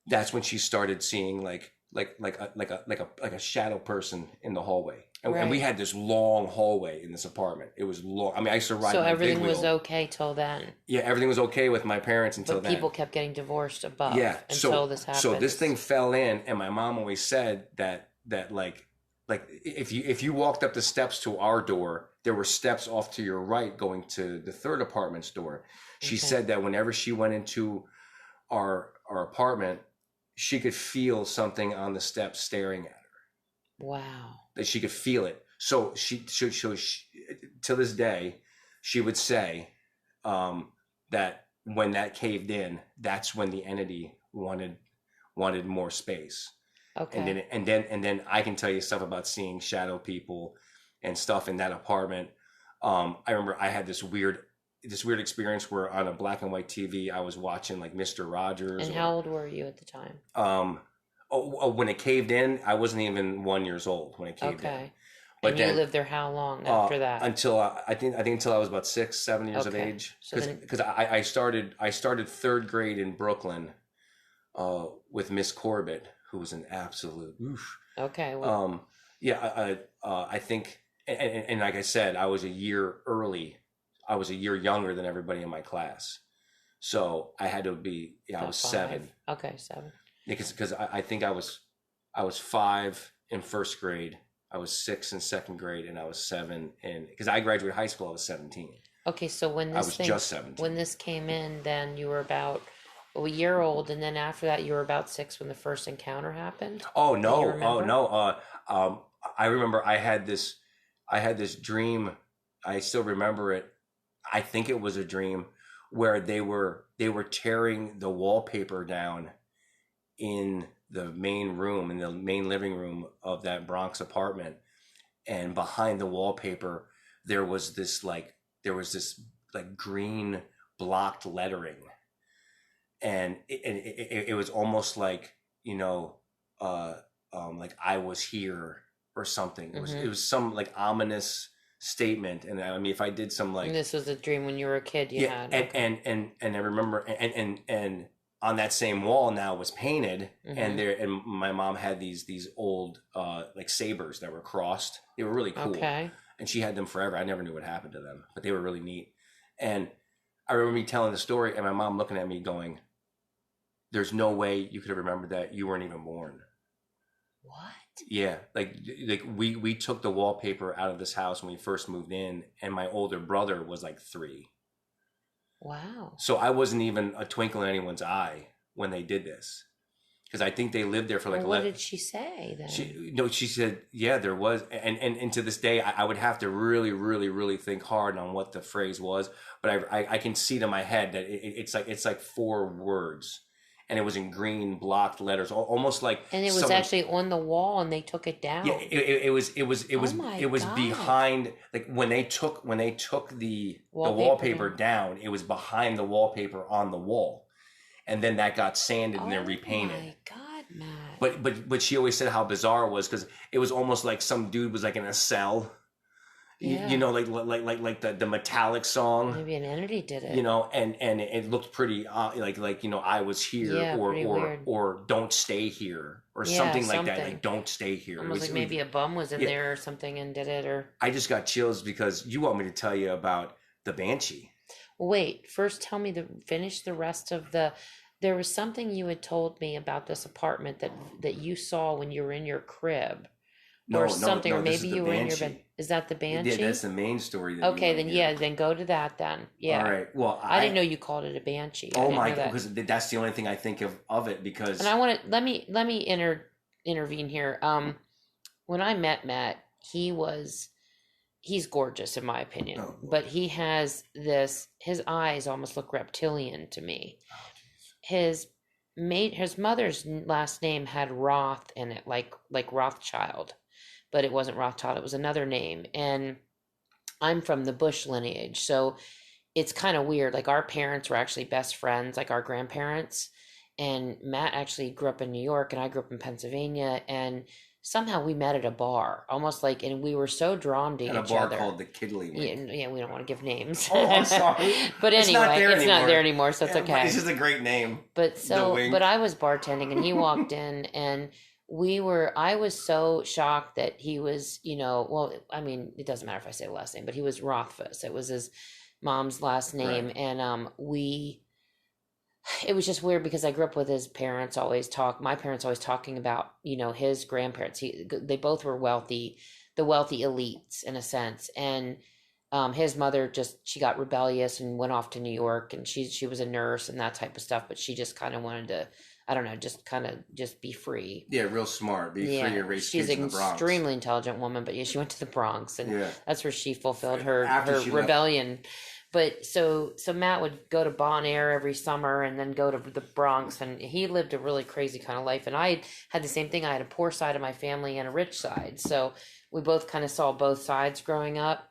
that's when she started seeing like a shadow person in the hallway. And we had this long hallway in this apartment. It was long. I mean, I used to ride. So my everything big was wheel. okay till then. Yeah, everything was okay with my parents until But then. people kept getting divorced above. Yeah, Until this happened. So this thing fell in, and my mom always said that like if you walked up the steps to our door, there were steps off to your right going to the third apartment's door. She Okay. said that whenever she went into our apartment, she could feel something on the steps staring at her. Wow. That she could feel it. So she to this day, she would say that when that caved in, that's when the entity wanted more space. Okay. And then I can tell you stuff about seeing shadow people and stuff in that apartment. I remember I had this weird experience where on a black and white TV I was watching like Mr. Rogers. And how old were you at the time? When it caved in, I wasn't even 1 year old when it caved in. Okay. But And then you lived there how long after that? until I think until I was about 6, 7 years of Okay. age. So Because I started third grade in Brooklyn with Miss Corbett, who was an absolute oof. Okay. Well, I think, and like I said, I was a year early. I was a year younger than everybody in my class, so I had to be. I was 7. Okay, 7. Because I think I was 5 in first grade. I was 6 in second grade, and I was 7 in, because I graduated high school. I was 17. Okay, so when I was just 17. When this came in, then you were about a year old, and then after that, you were about 6 when the first encounter happened. Oh no! remember? Oh no! I remember I had this dream. I still remember it. I think it was a dream where they were tearing the wallpaper down in the main room, in the main living room of that Bronx apartment, and behind the wallpaper there was this green blocked lettering, and it was almost like, like I was here or something. It was some like ominous statement, and I mean, if I did some like, And this was a dream when you were a kid. You had. and I remember, and on that same wall now was painted, and my mom had these old like sabers that were crossed. They were really cool. Okay. And she had them forever. I never knew what happened to them, but they were really neat. And I remember me telling the story, and my mom looking at me going, "There's no way you could have remembered that. You weren't even born." What? Yeah, like we took the wallpaper out of this house when we first moved in, and my older brother was like 3. Wow. So I wasn't even a twinkle in anyone's eye when they did this, because I think they lived there for like. Well, what did she say then? She said, yeah, there was, and to this day, I would have to really, really, really think hard on what the phrase was, but I can see it in my head that it's like 4 words, and it was in green blocked letters, almost like. And it was actually on the wall, and they took it down. Yeah, it was God. behind, like when they took the wallpaper down, it was behind the wallpaper on the wall, and then that got sanded and then repainted. Oh my God, Matt! But she always said how bizarre it was, because it was almost like some dude was like in a cell. Yeah. Like the Metallic song. Maybe an entity did it. And it looked pretty like I was here, Yeah, or don't stay here, or something like that. Like, don't stay here. Almost like maybe a bum was in there or something and did it. Or I just got chills because you want me to tell you about the Banshee. Wait, first tell me finish the rest of the. There was something you had told me about this apartment that you saw when you were in your crib. Or something, or maybe you were in your bed. Is that the Banshee? Yeah, that's the main story. Okay, then then go to that then. Yeah. All right. Well, I didn't know you called it a Banshee. Oh my God! Because that's the only thing I think of it. Because and I want to let me intervene here. When I met Matt, he's gorgeous in my opinion, but he has his eyes almost look reptilian to me. His mother's last name had Roth in it, like Rothschild. But it wasn't Rothschild, it was another name. And I'm from the Bush lineage, so it's kind of weird. Like, our parents were actually best friends, like our grandparents. And Matt actually grew up in New York, and I grew up in Pennsylvania. And somehow we met at a bar, almost like, and we were so drawn to each other. At a bar called the Kidley. Yeah, we don't want to give names. Oh, I'm sorry. But anyway, it's not there anymore, so it's okay. It's just a great name. But I was bartending, and he walked in, and I was so shocked that he was, well, I mean, it doesn't matter if I say the last name, but he was Rothfuss. It was his mom's last name. Right. And it was just weird because I grew up with his parents my parents always talking about, his grandparents. They both were wealthy, the wealthy elites in a sense. And his mother she got rebellious and went off to New York, and she was a nurse and that type of stuff, but she just kind of wanted to, I don't know, just kind of just be free. Yeah, real smart. Be free to raise She's kids in an the Bronx. extremely intelligent woman, but yeah, she went to the Bronx, and that's where she fulfilled her After her she rebellion. But so Matt would go to Bon Air every summer and then go to the Bronx, and he lived a really crazy kind of life. And I had the same thing. I had a poor side of my family and a rich side, so we both kind of saw both sides growing up.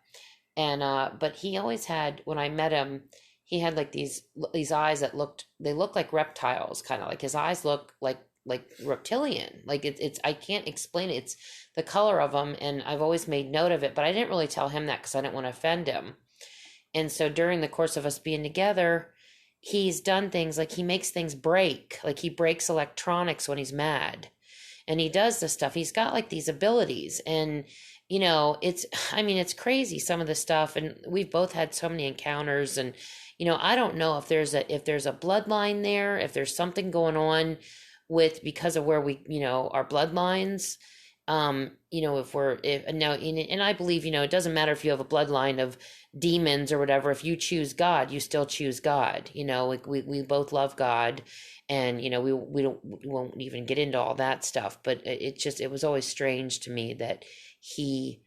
And but he always had, when I met him, he had like these eyes that looked like reptiles, kind of like his eyes look like reptilian. Like it's I can't explain it. It's the color of them, and I've always made note of it, but I didn't really tell him that because I didn't want to offend him. And so during the course of us being together, he's done things like he makes things break. Like he breaks electronics when he's mad. And he does this stuff. He's got like these abilities. And, it's crazy, some of the stuff. And we've both had so many encounters. And, I don't know if there's a bloodline there, if there's something going on with, because of where we, our bloodlines. And I believe, it doesn't matter if you have a bloodline of demons or whatever. If you choose God, you still choose God. We both love God, and we won't even get into all that stuff. But it was always strange to me that he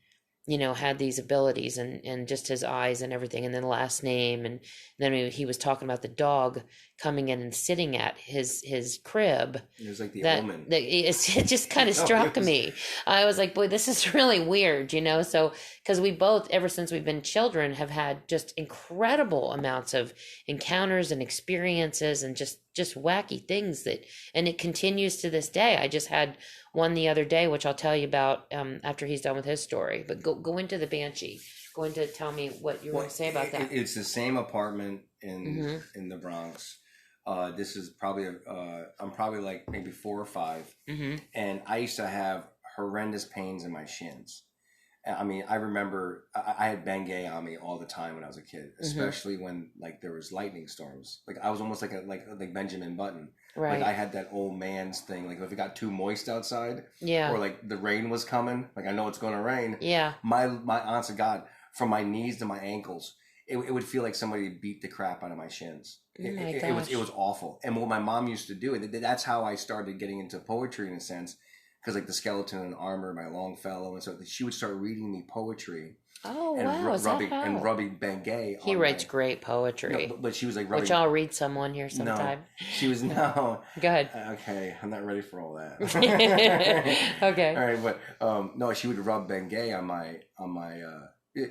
had these abilities, and just his eyes and everything, and then last name. And then he was talking about the dog coming in and sitting at his crib. It was like the omen. It just kind of struck me. I was like, boy, this is really weird, so, because we both, ever since we've been children, have had just incredible amounts of encounters and experiences, and just wacky things and it continues to this day. I just had one the other day, which I'll tell you about after he's done with his story. But go into the Banshee. Go into tell me what you're going to say about that. It's the same apartment in the Bronx. This is probably I'm probably like maybe 4 or 5, and I used to have horrendous pains in my shins. I mean, I remember I had Bengay on me all the time when I was a kid, especially when like there was lightning storms. Like I was almost like like Benjamin Button. Right. Like I had that old man's thing. Like if it got too moist outside, or like the rain was coming, like I know it's going to rain. Yeah. My honest to God, from my knees to my ankles, it would feel like somebody beat the crap out of my shins. It was awful. And what my mom used to do, and that's how I started getting into poetry in a sense, because like the Skeleton and Armor by Longfellow, and so she would start reading me poetry. Oh, and wow! rubbing Bengay. He writes great poetry. No, but she was like rubbing. Which I'll read someone here sometime. No, she was no. Go ahead. Okay, I'm not ready for all that. Okay. All right, but no, she would rub Bengay on my.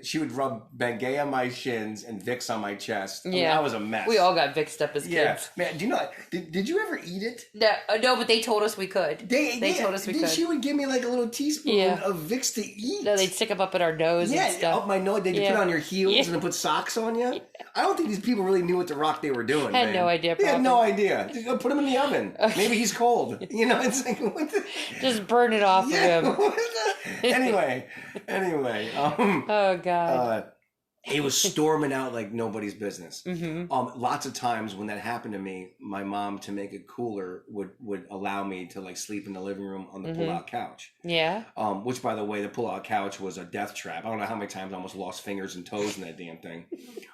She would rub Bengay on my shins and Vicks on my chest. I mean, that was a mess. We all got Vicks up as kids. Yeah, man. Do you know? Did you ever eat it? No, but they told us we could. They told us we could. She would give me like a little teaspoon of Vicks to eat. No, they'd stick them up in our nose. and stuff. Up my nose. They'd put it on your heels and then put socks on you. Yeah. I don't think these people really knew what the rock they were doing. Had no idea. They had no idea. Just go put him in the oven. Maybe he's cold. It's like what the... Just burn it off of him. Anyway. Oh God. It was storming out like nobody's business. Lots of times when that happened to me, my mom, to make it cooler, would allow me to like sleep in the living room on the pull-out couch. Yeah. Which, by the way, the pull-out couch was a death trap. I don't know how many times I almost lost fingers and toes in that damn thing.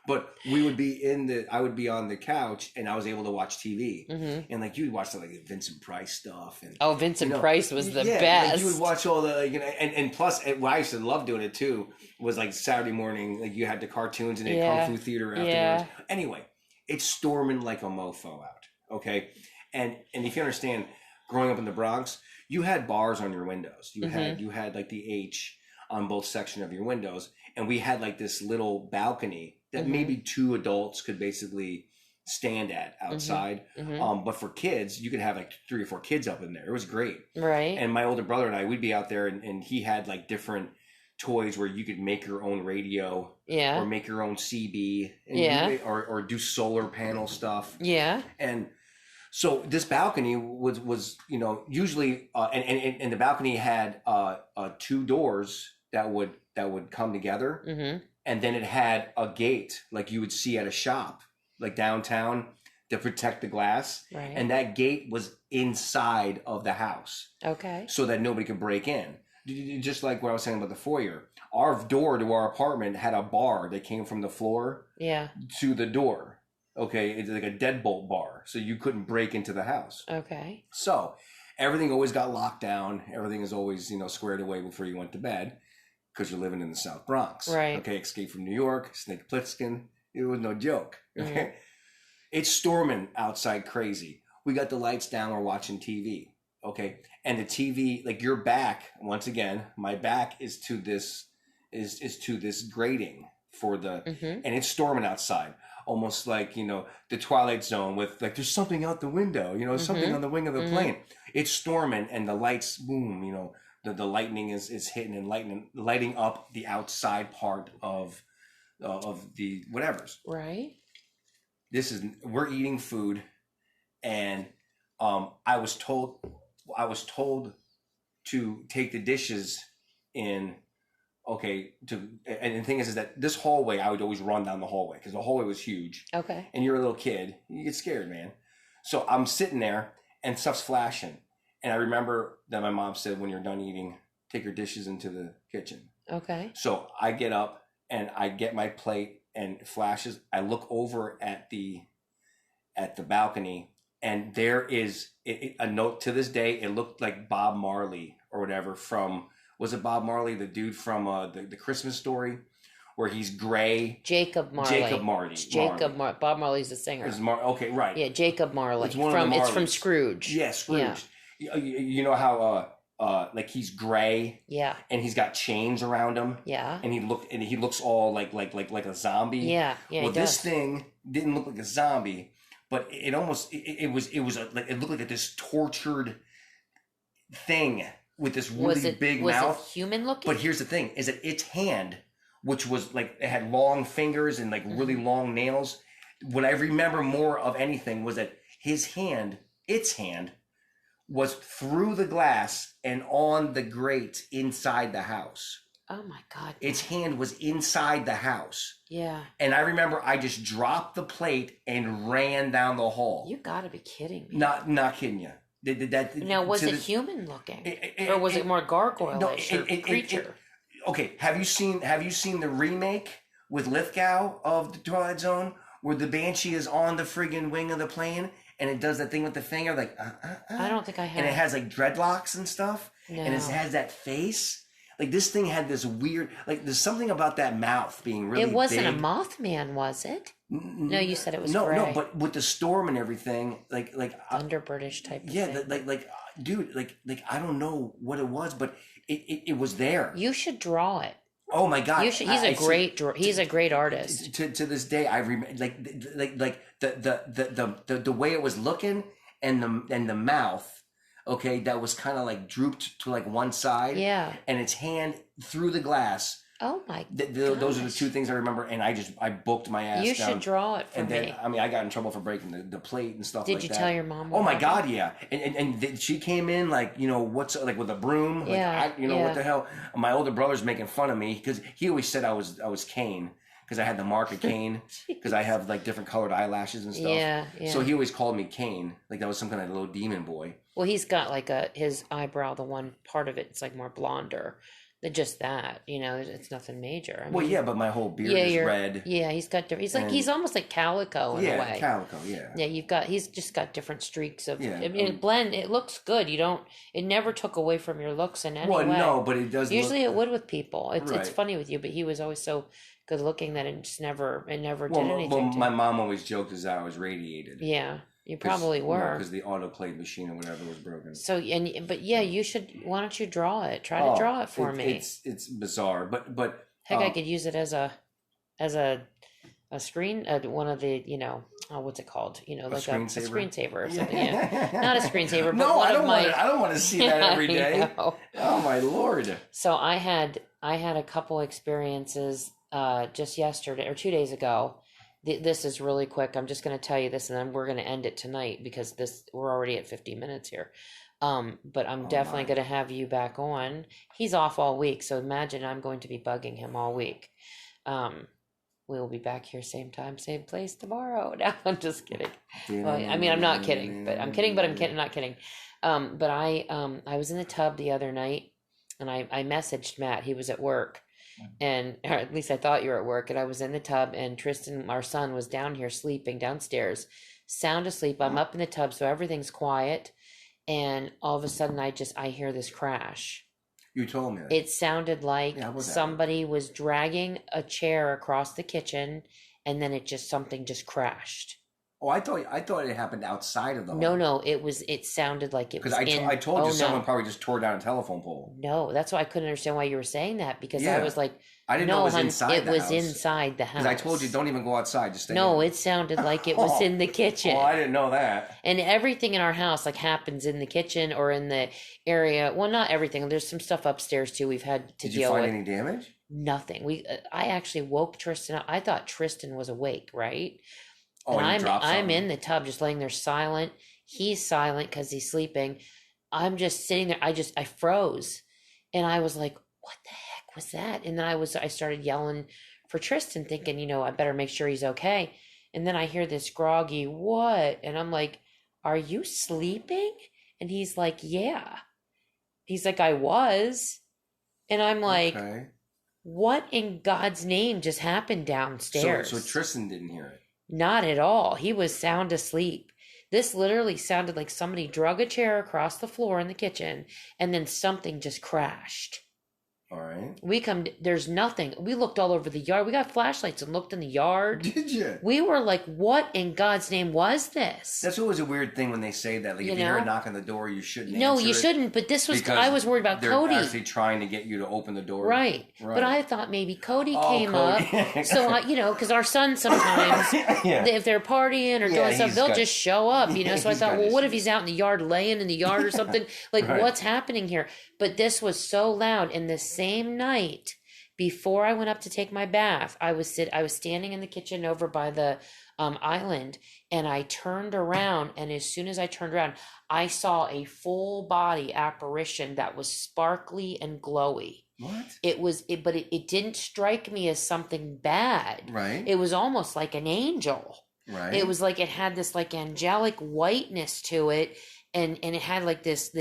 But I would be on the couch, and I was able to watch TV. And like you'd watch the like Vincent Price stuff. And Vincent Price was the best. Like, you would watch all the and plus, what I used to love doing it too was like Saturday morning, like you had the cartoons and the Kung Fu theater afterwards. Yeah. Anyway, it's storming like a mofo out. Okay, and if you understand, growing up in the Bronx, you had bars on your windows. You had like the H on both sections of your windows, and we had like this little balcony that maybe 2 adults could basically stand at outside. But for kids, you could have like 3 or 4 kids up in there. It was great. Right. And my older brother and I, we'd be out there, and he had like different toys where you could make your own radio, or make your own CB, or do solar panel stuff. Yeah. And so this balcony was usually and the balcony had 2 doors that would come together, and then it had a gate like you would see at a shop like downtown to protect the glass. Right. And that gate was inside of the house. Okay. So that nobody could break in. Just like what I was saying about the foyer, our door to our apartment had a bar that came from the floor to the door. Okay, it's like a deadbolt bar, so you couldn't break into the house. Okay. So everything always got locked down. Everything is always, squared away before you went to bed because you're living in the South Bronx. Right. Okay, Escape from New York, Snake Plissken. It was no joke. Okay. Mhm. It's storming outside crazy. We got the lights down. We're watching TV. Okay. And the TV, like your back, once again, my back is to this, is to this grating for the, Mhm. and it's storming outside. Almost like, the Twilight Zone with like, there's something out the window, something Mhm. on the wing of the Mhm. plane. It's storming and the lights, boom, the lightning is hitting and lighting up the outside part of the whatevers. Right. We're eating food, and I was told to take the dishes in. Okay, and the thing is that this hallway, I would always run down the hallway because the hallway was huge. Okay. And you're a little kid, you get scared, man. So I'm sitting there and stuff's flashing, and I remember that my mom said, when you're done eating, take your dishes into the kitchen. Okay. So I get up and I get my plate and it flashes. I look over at the balcony, and there is a note to this day. It looked like Bob Marley or whatever from, was it Bob Marley, the dude from the Christmas Story, where he's gray? Jacob Marley. Jacob Marley. Bob Marley's the singer. Okay, right. Yeah, Jacob Marley. It's one of the It's from Marleys. Scrooge. Yeah, Scrooge. Yeah. You know how like he's gray Yeah. and he's got chains around him. Yeah. And he looks all like a zombie. Yeah. Yeah. Well, he does. this thing didn't look like a zombie, but it almost it was like it looked like this tortured thing with this really big mouth. Was it human looking? But here's the thing: is that its hand, which was like it had long fingers and like really long nails. What I remember more of anything was that its hand, was through the glass and on the grate inside the house. Oh my God. Its hand was inside the house. Yeah. And I remember I just dropped the plate and ran down the hall. You gotta be kidding me. Not kidding you. Now, was it human looking, or was it more gargoyle-ish or creature? Okay, have you seen the remake with Lithgow of the Twilight Zone, where the Banshee is on the friggin' wing of the plane and it does that thing with the finger, like I don't think I have. and it has like dreadlocks and stuff, No. and it has that face. Like this thing had this weird, like there's something about that mouth being really. It wasn't big. a Mothman, was it? No, you said it was no, gray. no, but with the storm and everything, like Thunderbirdish type of yeah, thing. dude, like I don't know what it was, but it was there. You should draw it. Oh my God, You should. He's a great artist. To this day, I remember like the way it was looking and the mouth. Okay, that was kind of like drooped to like one side. Yeah. And its hand through the glass. Oh my. Those are the two things I remember, and I booked my ass. You down. should draw it for And me. then, I mean, I got in trouble for breaking the plate and stuff. Did like you that. tell your mom? Oh my about God, it? yeah. And she came in like, what's like with a broom. Like, Yeah, what the hell? My older brother's making fun of me because he always said I was Kane because I had the mark of Kane because I have like different colored eyelashes and stuff. Yeah, yeah. So he always called me Kane, like that was some kind of little demon boy. Well, he's got like his eyebrow. The one part of it's like more blonder than just that. It's nothing major. I Well, mean, yeah, but my whole beard is red. Yeah, he's got different. He's almost like Calico in a way. Calico, yeah. Yeah, he's just got different streaks of. Yeah, I mean, it looks good. It never took away from your looks in any way. Well, no, but it does. Usually it would with people. It's Right. funny with you, but he was always so good looking that it just never did anything. Well, to my him. mom always joked as I was radiated. Yeah, you probably were. Because the autoclave machine or whatever was broken. So but yeah, you should. Why don't you draw it? Try to draw it for me. It's bizarre, but Heck, I could use it as a screen, one of the what's it called? Like a screensaver or something. Yeah, not a screensaver, but no, one I don't of my. want it. I don't want to see that every day. I know. Oh my Lord! So I had a couple experiences just yesterday or 2 days ago. This is really quick. I'm just going to tell you this, and then we're going to end it tonight because we're already at 50 minutes here. But I'm definitely going to have you back on. He's off all week, so imagine I'm going to be bugging him all week. We'll be back here same time, same place tomorrow. No, I'm just kidding. Well, I mean, I'm not kidding, but I'm kidding, but I'm not kidding. But I was in the tub the other night, and I messaged Matt. He was at work, and or at least I thought you were at work. And I was in the tub, and Tristan, our son, was down here sleeping downstairs, sound asleep. I'm up in the tub, so everything's quiet. And all of a sudden, I hear this crash. You told me that. It sounded like somebody was dragging a chair across the kitchen, and then something just crashed. Oh, I thought it happened outside of the home. No, it sounded like it was because I told you someone probably just tore down a telephone pole. No, that's why I couldn't understand why you were saying that, because I was like, I didn't know it was inside the house. It was inside the house. Because I told you, don't even go outside, just stay No, in. it sounded like it was in the kitchen. Oh, I didn't know that. And everything in our house like happens in the kitchen or in the area. Well, not everything. There's some stuff upstairs too we've had to deal with. Did you find any damage? Nothing. I actually woke Tristan up. I thought Tristan was awake, right? Oh, and I'm in the tub just laying there silent. He's silent because he's sleeping. I'm just sitting there. I froze. And I was like, what the heck was that? And then I started yelling for Tristan, thinking, I better make sure he's okay. And then I hear this groggy, what? And I'm like, are you sleeping? And he's like, yeah. He's like, I was. And I'm like, okay. What in God's name just happened downstairs? So Tristan didn't hear it? Not at all. He was sound asleep. This literally sounded like somebody drug a chair across the floor in the kitchen, and then something just crashed. All right. There's nothing. We looked all over the yard. We got flashlights and looked in the yard. Did you? We were like, what in God's name was this? That's always a weird thing when they say that. Like, if you hear a knock on the door, you shouldn't answer No, you shouldn't. But this was, I was worried about Cody. They're actually trying to get you to open the door. Right. But I thought maybe Cody came up. So, because our son sometimes, if they're partying or doing stuff, they'll just show up, So I thought, well, what if he's out in the yard, laying in the yard or something? Like, what's happening here? But this was so loud. And the same night, before I went up to take my bath, I was standing in the kitchen over by the island, and I turned around, and as soon as I turned around, I saw a full body apparition that was sparkly and glowy. What? But it didn't strike me as something bad. Right. It was almost like an angel. Right. It was like it had this like angelic whiteness to it, and it had like this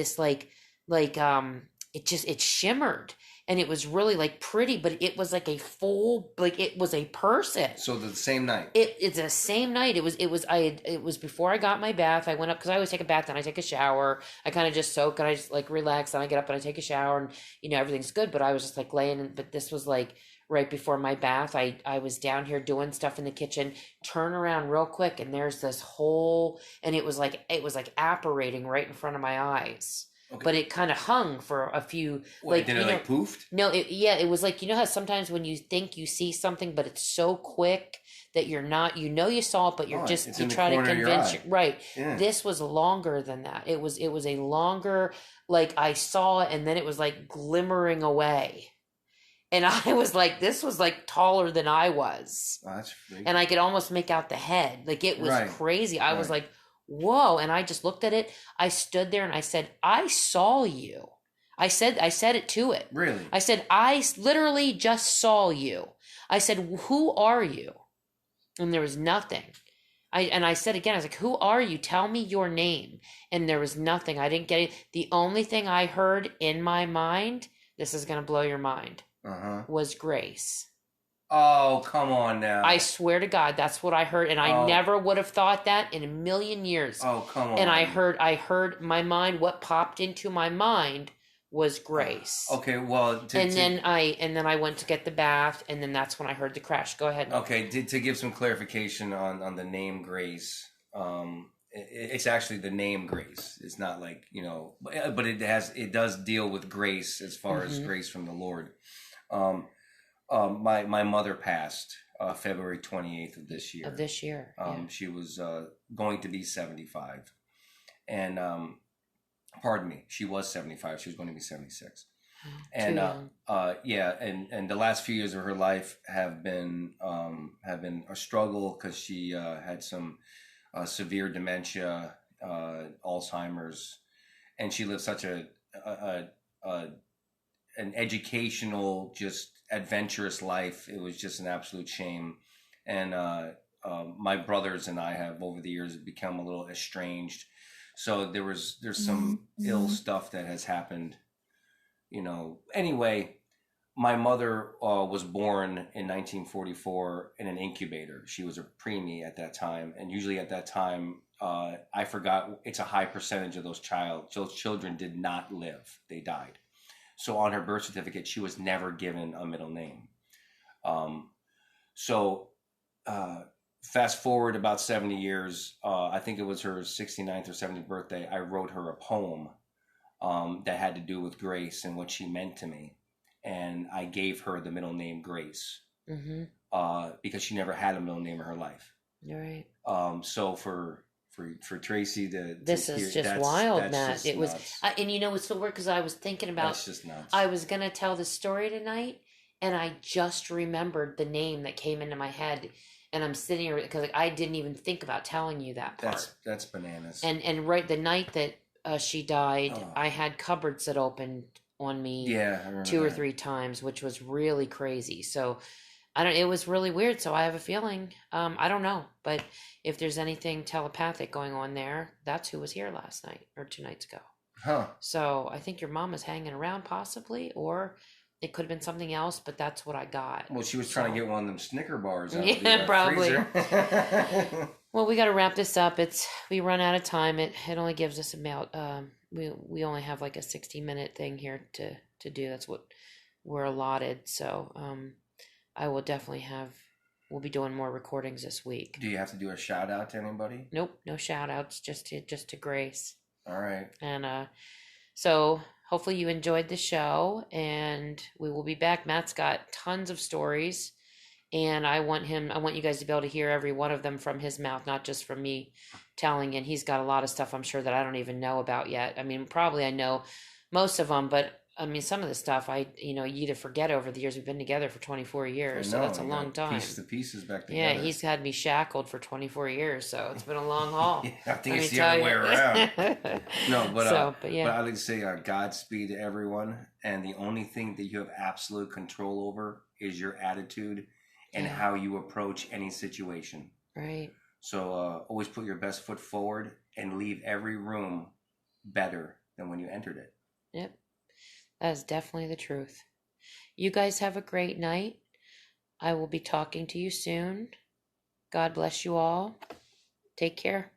it shimmered, and it was really like pretty, but it was like it was a person. So the same night. It's the same night. It was before I got my bath. I went up because I always take a bath and I take a shower. I kind of just soak and I just like relax, and I get up and I take a shower, and everything's good. But I was just like laying, but this was like right before my bath. I was down here doing stuff in the kitchen, turn around real quick, and there's this hole, and it was like apparating right in front of my eyes. Okay. But it kind of hung for a few. Then it poofed? No, it was like, how sometimes when you think you see something, but it's so quick that you're not, you saw it, but you're you try to convince you. Right. Yeah. This was longer than that. It was a longer, like I saw it, and then it was like glimmering away. And I was like, this was like taller than I was. Oh, that's freaky. And I could almost make out the head. Like it was crazy. I was like, whoa. And I just looked at it. I stood there and I said, I saw you. I said it to it. Really? I said, I literally just saw you. I said, who are you? And there was nothing. I said again, I was like, who are you? Tell me your name. And there was nothing. I didn't get it. The only thing I heard in my mind, this is going to blow your mind, was Grace. Oh, come on now. I swear to God, that's what I heard. And I never would have thought that in a million years. Oh, come on. And I heard my mind, what popped into my mind was Grace. Okay, well... Then I went to get the bath, and then that's when I heard the crash. Go ahead. Okay, to give some clarification on the name Grace, it's actually the name Grace. It's not like, but it does deal with grace as far as grace from the Lord. My mother passed February 28th of this year. She was going to be 75. And, pardon me, she was 75. She was going to be 76. And and the last few years of her life have been a struggle because she had some severe dementia, Alzheimer's, and she lived such an educational, just adventurous life. It was just an absolute shame. And my brothers and I have over the years become a little estranged. So there's some ill stuff that has happened Anyway, my mother was born in 1944 in an incubator. She was a preemie at that time, and usually at that time, I forgot, it's a high percentage of those children did not live; they died. So on her birth certificate, she was never given a middle name. Um, so fast forward about 70 years, I think it was her 69th or 70th birthday. I wrote her a poem that had to do with Grace and what she meant to me, and I gave her the middle name Grace Mm-hmm. because she never had a middle name in her life. You're right. So for Tracy This to is hear, just wild, Matt. just It was, nuts. and it's so weird because I was thinking about. That's just nuts. I was gonna tell the story tonight, and I just remembered the name that came into my head, and I'm sitting here because I didn't even think about telling you that part. That's bananas. And right the night that she died, Oh. I had cupboards that opened on me Yeah, I remember two or that. three times, which was really crazy. So I don't. It was really weird. So I have a feeling. I don't know, but if there's anything telepathic going on there, that's who was here last night or 2 nights ago. Huh. So I think your mom is hanging around possibly, or it could have been something else, but that's what I got. Well, she was trying to get one of them Snicker bars out of Yeah, the probably. freezer. Well, we got to wrap this up. We run out of time. It only gives us about we only have like a 60-minute thing here to do. That's what we're allotted. So I will definitely we'll be doing more recordings this week. Do you have to do a shout out to anybody? Nope, no shout outs, just to Grace. All right. And so hopefully you enjoyed the show, and we will be back. Matt's got tons of stories, and I want you guys to be able to hear every one of them from his mouth, not just from me telling. And he's got a lot of stuff I'm sure that I don't even know about yet. I mean, probably I know most of them, but I mean, some of the stuff you either forget over the years. We've been together for 24 years, so that's a long time. Piece the pieces back together. Yeah, he's had me shackled for 24 years, so it's been a long haul. I think it's the other way around. No, but but yeah. But I like to say Godspeed to everyone, and the only thing that you have absolute control over is your attitude and how you approach any situation. Right. So always put your best foot forward and leave every room better than when you entered it. Yep. That is definitely the truth. You guys have a great night. I will be talking to you soon. God bless you all. Take care.